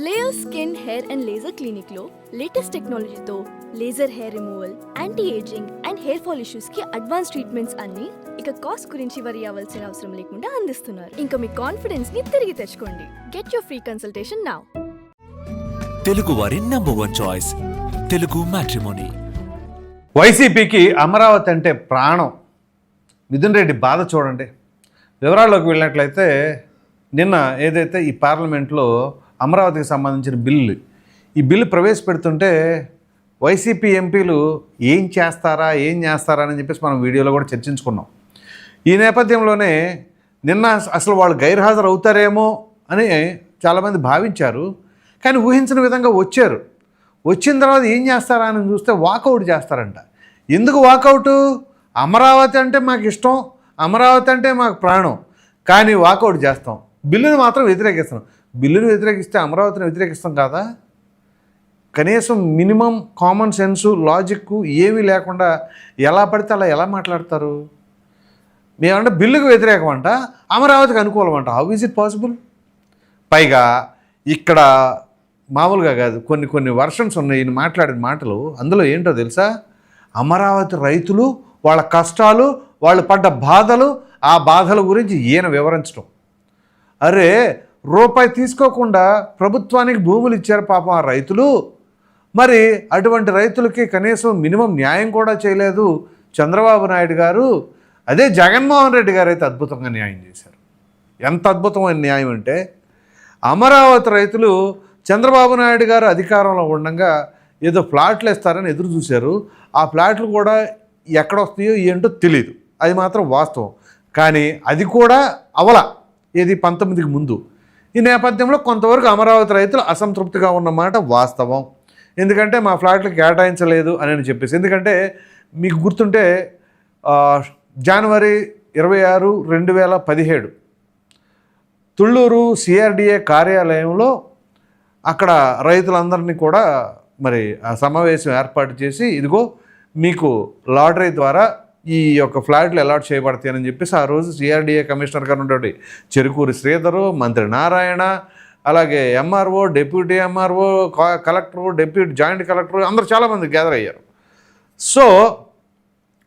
Layer skin hair and laser clinic లో latest టెక్నాలజీతో laser hair removal, anti ageing and hair fall issues కి advance treatments అన్ని ఇక cost గురించి వరి అవ్వాల్సిన అవసరం లేకుండా అందిస్తున్నారు. ఇంకా మీ కాన్ఫిడెన్స్ ని తిరిగి తెచ్చుకోండి. Get your free consultation now. Telugu వారి నంబర్ 1 చాయిస్ తెలుగు మ్యాట్రిమోనీ. వైసీపీకి అమరావతి అంటే ప్రాణం. మిథున్ రెడ్డి బాధ చూడండి. వివరాల్లోకి వెళ్ళినట్లయితే నిన్న ఏదైతే ఈ పార్లమెంట్లో అమరావతికి సంబంధించిన ఈ బిల్లు ప్రవేశపెడుతుంటే వైసీపీ ఎంపీలు ఏం చేస్తారా అని చెప్పేసి మనం వీడియోలో కూడా చర్చించుకున్నాం. ఈ నేపథ్యంలోనే నిన్న అసలు వాళ్ళు గైర్హాజరు అవుతారేమో అని చాలామంది భావించారు. కానీ ఊహించిన విధంగా వచ్చారు. వచ్చిన తర్వాత ఏం చేస్తారా అని చూస్తే వాకౌట్ చేస్తారంట. ఎందుకు వాకౌటు? అమరావతి అంటే మాకు ఇష్టం, అమరావతి అంటే మాకు ప్రాణం, కానీ వాకౌట్ చేస్తాం, బిల్లును మాత్రం వ్యతిరేకిస్తాం. బిల్లును వ్యతిరేకిస్తే అమరావతిని వ్యతిరేకిస్తాం కాదా? కనీసం మినిమం కామన్ సెన్సు, లాజిక్ ఏమీ లేకుండా ఎలా పడితే అలా ఎలా మాట్లాడతారు? మేమంటే బిల్లుకు వ్యతిరేకం అంట, అమరావతికి అనుకూలం అంట. How is it possible? పైగా ఇక్కడ మామూలుగా కాదు, కొన్ని వర్షన్స్ ఉన్నాయి ఈయన మాట్లాడిన మాటలు. అందులో ఏంటో తెలుసా? అమరావతి రైతులు వాళ్ళ కష్టాలు, వాళ్ళు పడ్డ బాధలు, ఆ బాధల గురించి ఈయన వివరించడం. అరే, రూపాయి తీసుకోకుండా ప్రభుత్వానికి భూములు ఇచ్చారు పాపం ఆ రైతులు. మరి అటువంటి రైతులకి కనీసం మినిమం న్యాయం కూడా చేయలేదు చంద్రబాబు నాయుడు గారు. అదే జగన్మోహన్ రెడ్డి గారు అయితే అద్భుతంగా న్యాయం చేశారు. ఎంత అద్భుతమైన న్యాయం అంటే, అమరావతి రైతులు చంద్రబాబు నాయుడు గారు అధికారంలో ఉండగా ఏదో ప్లాట్లు ఇస్తారని ఎదురు చూశారు. ఆ ప్లాట్లు కూడా ఎక్కడ వస్తాయో ఏంటో తెలియదు, అది మాత్రం వాస్తవం. కానీ అది కూడా అవల, ఏది 19కి ముందు. ఈ నేపథ్యంలో కొంతవరకు అమరావతి రైతులు అసంతృప్తిగా ఉన్నమాట వాస్తవం. ఎందుకంటే మా ఫ్లాట్లు కేటాయించలేదు అని చెప్పేసి. ఎందుకంటే మీకు గుర్తుంటే జనవరి 26, 2017 తుళ్ళూరు సిఆర్డిఏ కార్యాలయంలో అక్కడ రైతులందరినీ కూడా మరి ఆ సమావేశం ఏర్పాటు చేసి, ఇదిగో మీకు లాటరీ ద్వారా ఈ యొక్క ఫ్లాట్లు అలాట్ చేయబడతాయని చెప్పేసి ఆ రోజు సిఆర్డిఏ కమిషనర్ గారు ఉన్నటువంటి చెరుకూరి శ్రీధరు, మంత్రి నారాయణ, అలాగే MRO, deputy MRO, collector, deputy joint collector అందరూ చాలామంది గ్యాదర్ అయ్యారు. సో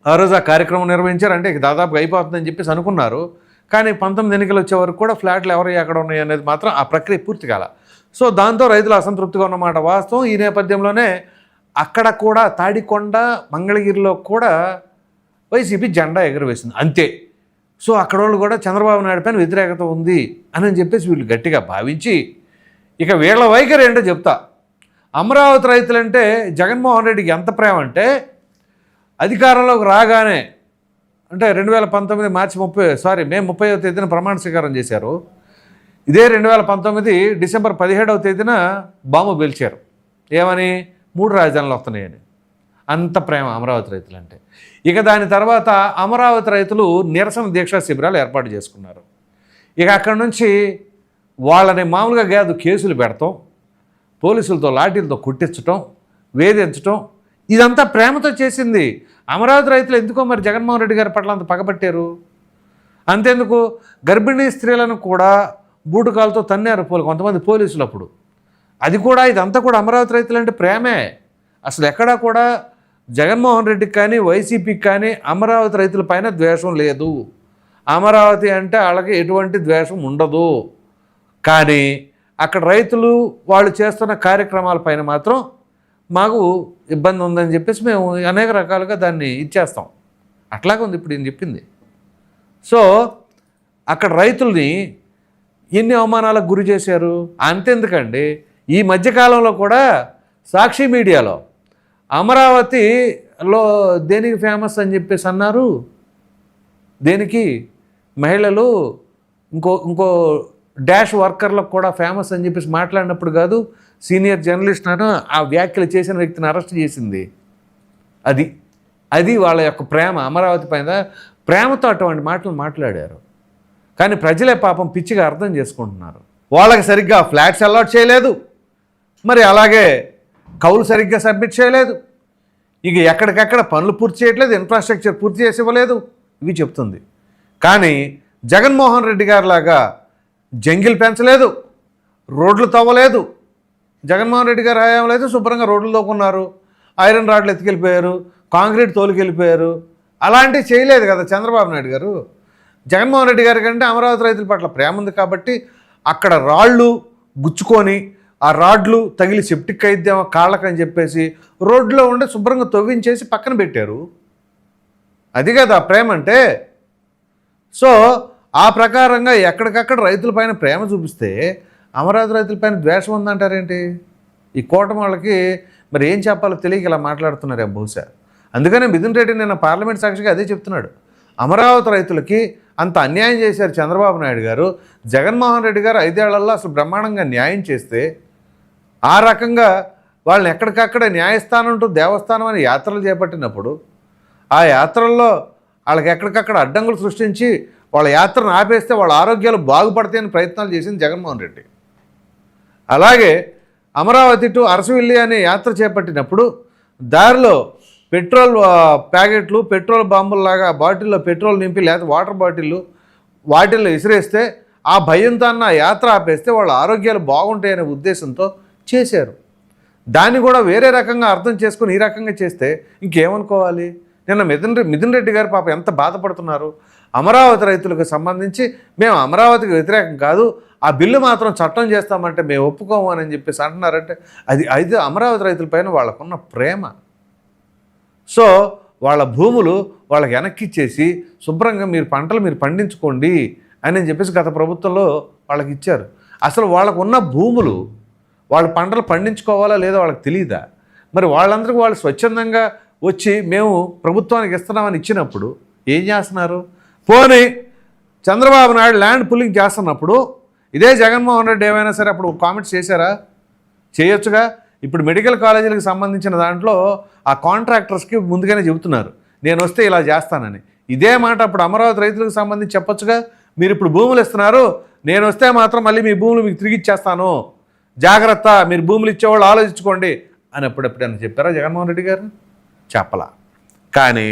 ఆ రోజు ఆ కార్యక్రమం నిర్వహించారు. అంటే దాదాపుగా అయిపోతుందని చెప్పేసి అనుకున్నారు. కానీ 19 ఎన్నికలు వచ్చే వరకు కూడా ఫ్లాట్లు ఎవరు ఎక్కడ ఉన్నాయి అనేది మాత్రం ఆ ప్రక్రియ పూర్తి కాల. సో దాంతో రైతులు అసంతృప్తిగా ఉన్నమాట వాస్తవం. ఈ నేపథ్యంలోనే అక్కడ కూడా తాడికొండ, మంగళగిరిలో కూడా వైసీపీ జెండా ఎగురవేసింది అంతే. సో అక్కడ వాళ్ళు కూడా చంద్రబాబు నాయుడు పైన వ్యతిరేకత ఉంది అని చెప్పేసి వీళ్ళు గట్టిగా భావించి, ఇక వీళ్ళ వైఖరి ఏంటో చెప్తా. అమరావతి రైతులంటే జగన్మోహన్ రెడ్డికి ఎంత ప్రేమ అంటే, అధికారంలోకి రాగానే అంటే 2019 మే 30వ తేదీన ప్రమాణ స్వీకారం చేశారు. ఇదే 2019 డిసెంబర్ 17వ తేదీన బాంబు పేల్చారు. ఏమని? 3 రాజధానులు వస్తున్నాయని. అంత ప్రేమ అమరావతి రైతులంటే. ఇక దాని తర్వాత అమరావతి రైతులు నిరసన దీక్షా శిబిరాలు ఏర్పాటు చేసుకున్నారు. ఇక అక్కడి నుంచి వాళ్ళని మామూలుగా కాదు, కేసులు పెడతాం, పోలీసులతో లాఠీలతో కొట్టించటం, వేధించటం, ఇదంతా ప్రేమతో చేసింది. అమరావతి రైతులు ఎందుకో మరి జగన్మోహన్ రెడ్డి గారి పట్ల అంత పగబట్టారు. అంతేందుకు గర్భిణీ స్త్రీలను కూడా బూటుకాలతో తన్నారు కొంతమంది పోలీసులు అప్పుడు. అది కూడా, ఇదంతా కూడా అమరావతి రైతులు అంటే ప్రేమే. అసలు ఎక్కడా కూడా జగన్మోహన్ రెడ్డికి కానీ వైసీపీకి కానీ అమరావతి రైతుల పైన ద్వేషం లేదు. అమరావతి అంటే వాళ్ళకి ఎటువంటి ద్వేషం ఉండదు. కానీ అక్కడ రైతులు వాళ్ళు చేస్తున్న కార్యక్రమాల పైన మాత్రం మాకు ఇబ్బంది ఉందని చెప్పేసి మేము అనేక రకాలుగా దాన్ని ఇచ్చేస్తాం. అట్లాగే ఉంది ఇప్పుడు ఈయన చెప్పింది. సో అక్కడ రైతుల్ని ఎన్ని అవమానాలకు గురి చేశారు. అంతెందుకండి, ఈ మధ్యకాలంలో కూడా సాక్షి మీడియాలో అమరావతిలో దేనికి ఫేమస్ అని చెప్పేసి అన్నారు. దేనికి? మహిళలు ఇంకో డాష్ వర్కర్లకు కూడా ఫేమస్ అని చెప్పేసి మాట్లాడినప్పుడు కాదు, సీనియర్ జర్నలిస్ట్ అని ఆ వ్యాఖ్యలు చేసిన వ్యక్తిని అరెస్ట్ చేసింది. అది వాళ్ళ యొక్క ప్రేమ, అమరావతి పైన ప్రేమతో అటువంటి మాటలు మాట్లాడారు. కానీ ప్రజలే పాపం పిచ్చిగా అర్థం చేసుకుంటున్నారు. వాళ్ళకి సరిగ్గా ఫ్లాట్స్ అలాట్ చేయలేదు, మరి అలాగే కౌలు సరిగ్గా సబ్మిట్ చేయలేదు, ఇక ఎక్కడికెక్కడ పనులు పూర్తి చేయట్లేదు, ఇన్ఫ్రాస్ట్రక్చర్ పూర్తి చేసి ఇవ్వలేదు, ఇవి చెప్తుంది. కానీ జగన్మోహన్ రెడ్డి గారిలాగా జంగిల్ పెంచలేదు, రోడ్లు తవ్వలేదు, జగన్మోహన్ రెడ్డి గారి హయాంలో అయితే శుభ్రంగా రోడ్లు తోకున్నారు, ఐరన్ రాడ్లు ఎత్తుకెళ్ళిపోయారు, కాంక్రీట్ తోలుకెళ్ళిపోయారు. అలాంటివి చేయలేదు కదా చంద్రబాబు నాయుడు గారు. జగన్మోహన్ రెడ్డి గారి కంటే అమరావతి రైతుల పట్ల ప్రేమ ఉంది కాబట్టి అక్కడ రాళ్ళు గుచ్చుకొని ఆ రాడ్లు తగిలి సెప్టిక్ అయిద్దామో కాళ్ళకని చెప్పేసి రోడ్లో ఉండే శుభ్రంగా తవ్వించేసి పక్కన పెట్టారు. అది కదా ప్రేమ అంటే. సో ఆ ప్రకారంగా ఎక్కడికక్కడ రైతులపైన ప్రేమ చూపిస్తే అమరావతి రైతులపైన ద్వేషం ఉందంటారేంటి? ఈ కూటమి వాళ్ళకి మరి ఏం చెప్పాలో తెలియక ఇలా మాట్లాడుతున్నారే బహుశా. అందుకనే మిథున్ రెడ్డి నిన్న పార్లమెంట్ సాక్షిగా అదే చెప్తున్నాడు. అమరావతి రైతులకి అంత అన్యాయం చేశారు చంద్రబాబు నాయుడు గారు. జగన్మోహన్ రెడ్డి గారు 5 ఏళ్లలో అసలు బ్రహ్మాండంగా న్యాయం చేస్తే ఆ రకంగా వాళ్ళని ఎక్కడికక్కడ న్యాయస్థానం అంటూ దేవస్థానం అని యాత్రలు చేపట్టినప్పుడు ఆ యాత్రల్లో వాళ్ళకి ఎక్కడికక్కడ అడ్డంకులు సృష్టించి వాళ్ళ యాత్రను ఆపేస్తే వాళ్ళ ఆరోగ్యాలు బాగుపడతాయని ప్రయత్నాలు చేసింది జగన్మోహన్ రెడ్డి. అలాగే అమరావతి టు అరసవిల్లి అనే యాత్ర చేపట్టినప్పుడు దారిలో పెట్రోల్ ప్యాకెట్లు, పెట్రోల్ బాంబుల్లాగా బాటిల్లో పెట్రోల్ నింపి లేదా వాటర్ బాటిళ్ళు వాటిల్లో విసిరేస్తే ఆ భయంతో అన్న యాత్ర ఆపేస్తే వాళ్ళ ఆరోగ్యాలు బాగుంటాయనే ఉద్దేశంతో చేశారు. దాన్ని కూడా వేరే రకంగా అర్థం చేసుకుని ఈ రకంగా చేస్తే ఇంకేమనుకోవాలి? నిన్న మిథున్ రెడ్డి గారు పాపం ఎంత బాధపడుతున్నారు. అమరావతి రైతులకు సంబంధించి మేము అమరావతికి వ్యతిరేకం కాదు, ఆ బిల్లు మాత్రం చట్టం చేస్తామంటే మేము ఒప్పుకోము అని చెప్పేసి అంటున్నారంటే అది అమరావతి రైతులపైన వాళ్ళకున్న ప్రేమ. సో వాళ్ళ భూములు వాళ్ళకి వెనక్కి ఇచ్చేసి శుభ్రంగా మీరు పండించుకోండి అని చెప్పేసి గత ప్రభుత్వంలో వాళ్ళకి ఇచ్చారు. అసలు వాళ్ళకు ఉన్న భూములు వాళ్ళు పంటలు పండించుకోవాలా లేదా వాళ్ళకి తెలియదా? మరి వాళ్ళందరికీ వాళ్ళు స్వచ్ఛందంగా వచ్చి మేము ప్రభుత్వానికి ఇస్తున్నామని ఇచ్చినప్పుడు ఏం చేస్తున్నారు? పోనీ చంద్రబాబు నాయుడు ల్యాండ్ పుల్లింగ్ చేస్తున్నప్పుడు ఇదే జగన్మోహన్ రెడ్డి ఏమైనా సరే అప్పుడు కామెంట్స్ చేశారా? చేయొచ్చుగా. ఇప్పుడు మెడికల్ కాలేజీలకు సంబంధించిన దాంట్లో ఆ కాంట్రాక్టర్స్కి ముందుగానే చెబుతున్నారు నేను వస్తే ఇలా చేస్తానని. ఇదే మాట అప్పుడు అమరావతి రైతులకు సంబంధించి చెప్పొచ్చుగా. మీరు ఇప్పుడు భూములు ఇస్తున్నారు, నేను వస్తే మాత్రం మళ్ళీ మీ భూములు మీకు తిరిగి ఇచ్చేస్తాను, జాగ్రత్త, మీరు భూములు ఇచ్చేవాళ్ళు ఆలోచించుకోండి అని ఎప్పుడెప్పుడైనా చెప్పారా జగన్మోహన్ రెడ్డి గారు? చెప్పలా. కానీ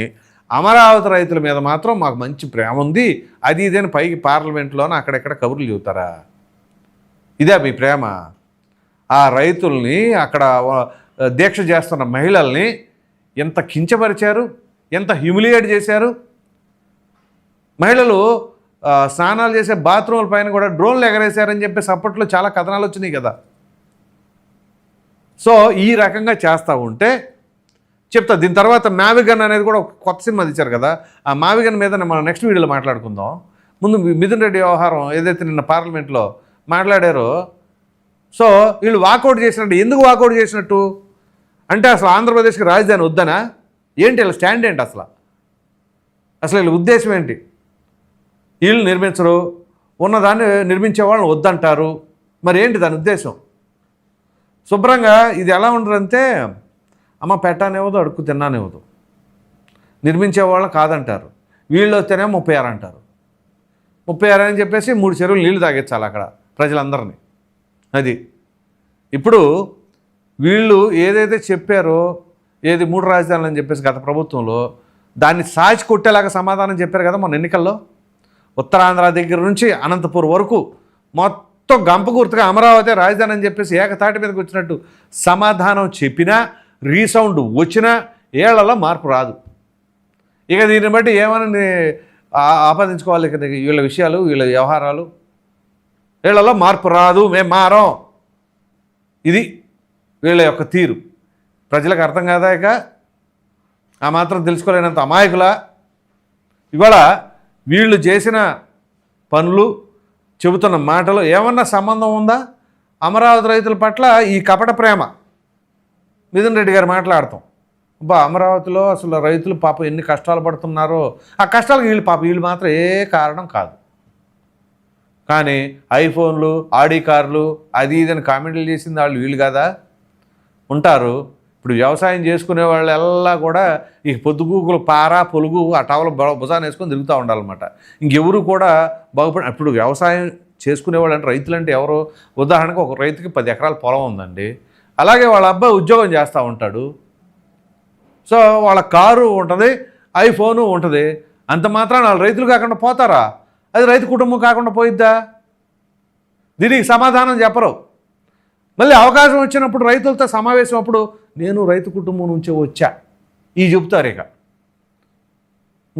అమరావతి రైతుల మీద మాత్రం మాకు మంచి ప్రేమ ఉంది అది ఇదేని పైకి పార్లమెంట్లోనే అక్కడెక్కడ కబుర్లు చెబుతారా? ఇదే మీ ప్రేమ? ఆ రైతుల్ని అక్కడ దీక్ష చేస్తున్న మహిళల్ని ఎంత కించపరిచారు, ఎంత హ్యూమిలియేట్ చేశారు. మహిళలు స్నానాలు చేసే బాత్రూముల పైన కూడా డ్రోన్లు ఎగరేశారని చెప్పేసి అప్పట్లో చాలా కథనాలు వచ్చినాయి కదా. సో ఈ రకంగా చేస్తూ ఉంటే చెప్తా. దీని తర్వాత మావిగన్ అనేది కూడా ఒక కొత్త సినిమా తీశారు కదా, ఆ మావిగన్ మీద మనం నెక్స్ట్ వీడియోలో మాట్లాడుకుందాం. ముందు మిథున్ రెడ్డి వ్యవహారం ఏదైతే నిన్న పార్లమెంట్లో మాట్లాడారో, సో వీళ్ళు వాకౌట్ చేసినట్టు. ఎందుకు వాకౌట్ చేసినట్టు అంటే అసలు ఆంధ్రప్రదేశ్కి రాజధాని వద్దనా ఏంటి? వీళ్ళ స్టాండ్ ఏంటి అసలు వీళ్ళ ఉద్దేశం ఏంటి? వీళ్ళు నిర్మించరు, ఉన్నదాన్ని నిర్మించే వాళ్ళని వద్దంటారు. మరి ఏంటి దాని ఉద్దేశం? శుభ్రంగా ఇది ఎలా ఉండదంటే అమ్మ పెట్టానేవదు, అడుక్కు తిన్నానేవదు. నిర్మించే వాళ్ళని కాదంటారు, వీళ్ళు వస్తేనే 36 అంటారు. 36 అని చెప్పేసి 3 చెరువులు నీళ్లు తాగించాలి అక్కడ ప్రజలందరినీ. అది ఇప్పుడు వీళ్ళు ఏదైతే చెప్పారో, ఏది 3 రాజధానులు అని చెప్పేసి గత ప్రభుత్వంలో దాన్ని సాచి కొట్టేలాగా సమాధానం చెప్పారు కదా మొన్న ఎన్నికల్లో. ఉత్తరాంధ్ర దగ్గర నుంచి అనంతపూర్ వరకు మొత్తం గంప గుర్తుగా అమరావతి రాజధాని అని చెప్పేసి ఏకతాటి మీదకి వచ్చినట్టు సమాధానం చెప్పినా, రీసౌండ్ వచ్చినా ఏళ్లలో మార్పు రాదు. ఇక దీన్ని బట్టి ఏమని ఆపాదించుకోవాలి? ఇక వీళ్ళ విషయాలు, వీళ్ళ వ్యవహారాలు, వీళ్ళలో మార్పు రాదు, మేము మారం. ఇది వీళ్ళ యొక్క తీరు. ప్రజలకు అర్థం కాదా? ఇక ఆ మాత్రం తెలుసుకోలేనంత అమాయకులా? ఇవాళ వీళ్ళు చేసిన పనులు, చెబుతున్న మాటలు ఏమన్నా సంబంధం ఉందా అమరావతి రైతుల పట్ల? ఈ కపట ప్రేమ మిథున్ రెడ్డి గారు మాట్లాడతాం. అమరావతిలో అసలు రైతులు పాపం ఎన్ని కష్టాలు పడుతున్నారో, ఆ కష్టాలకు వీళ్ళు మాత్రం ఏ కారణం కాదు. కానీ ఐఫోన్లు, ఆడి కార్లు, అది ఇదని కామెంట్లు చేసింది వీళ్ళు కదా ఉంటారు. ఇప్పుడు వ్యవసాయం చేసుకునే వాళ్ళు ఎలా కూడా ఈ పొద్దుగూకులు పార పొలుగు ఆ టవల భుజాన్ని వేసుకొని తిరుగుతూ ఉండాలన్నమాట. ఇంకెవరు కూడా బాగుపడి. ఇప్పుడు వ్యవసాయం చేసుకునేవాళ్ళు అంటే రైతులు అంటే ఎవరు? ఉదాహరణకు ఒక రైతుకి 10 ఎకరాల పొలం ఉందండి, అలాగే వాళ్ళ అబ్బాయి ఉద్యోగం చేస్తూ ఉంటాడు. సో వాళ్ళ కారు ఉంటుంది, ఐఫోను ఉంటుంది. అంత మాత్రాన వాళ్ళు రైతులు కాకుండా పోతారా? అది రైతు కుటుంబం కాకుండా పోయిద్దా? దీనికి సమాధానం చెప్పరు. మళ్ళీ అవకాశం వచ్చినప్పుడు రైతులతో సమావేశం అప్పుడు నేను రైతు కుటుంబం నుంచే వచ్చా ఈ చెబుతారు ఇక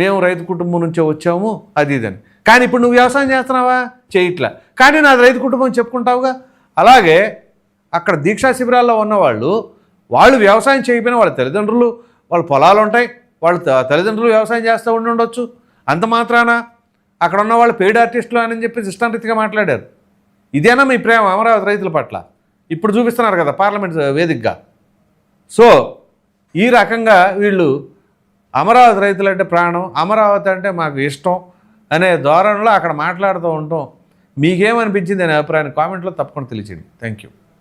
మేము రైతు కుటుంబం నుంచే వచ్చాము అది ఇదని. కానీ ఇప్పుడు నువ్వు వ్యవసాయం చేస్తున్నావా? చేయట్లా. కానీ నాది రైతు కుటుంబం చెప్పుకుంటావుగా. అలాగే అక్కడ దీక్షా శిబిరాల్లో ఉన్నవాళ్ళు వాళ్ళు వ్యవసాయం చేయకపోయినా వాళ్ళ తల్లిదండ్రులు వాళ్ళ పొలాలు ఉంటాయి, వాళ్ళ తల్లిదండ్రులు వ్యవసాయం చేస్తూ ఉండొచ్చు. అంత మాత్రాన అక్కడ ఉన్న వాళ్ళు పెయిడ్ ఆర్టిస్టులు అని చెప్పి ఇష్టారీతిగా మాట్లాడారు. ఇదేనా మీ ప్రేమ అమరావతి రైతుల పట్ల? ఇప్పుడు చూపిస్తున్నారు కదా పార్లమెంట్ వేదికగా. సో ఈ రకంగా వీళ్ళు అమరావతి రైతులు అంటే ప్రాణం, అమరావతి అంటే మాకు ఇష్టం అనే ధోరణిలో అక్కడ మాట్లాడుతూ ఉంటాం. మీకేమనిపించింది అనే అభిప్రాయాన్ని కామెంట్లో తప్పకుండా తెలియచేయండి. Thank you.